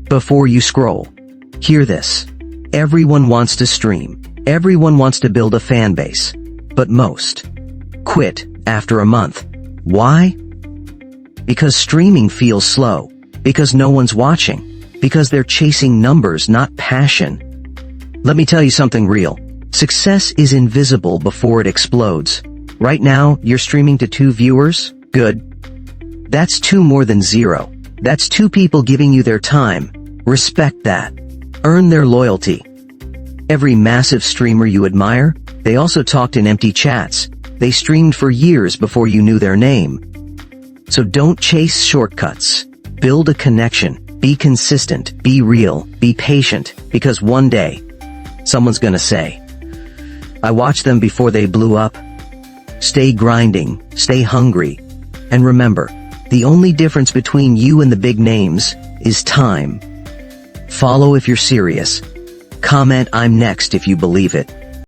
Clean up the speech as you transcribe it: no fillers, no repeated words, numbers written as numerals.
Before you scroll, hear this. Everyone wants to stream. Everyone wants to build a fan base. But most quit after a month. Why? Because streaming feels slow. Because no one's watching. Because they're chasing numbers, not passion. Let me tell you something real. Success is invisible before it explodes. Right now, you're streaming to 2 viewers? Good. That's 2 more than 0. That's 2 people giving you their time. Respect that. Earn their loyalty. Every massive streamer you admire, they also talked in empty chats. They streamed for years before you knew their name. So don't chase shortcuts. Build a connection. Be consistent. Be real. Be patient. Because one day, someone's gonna say, I watched them before they blew up. Stay grinding. Stay hungry. And remember, the only difference between you and the big names is time. Follow if you're serious. Comment I'm next if you believe it.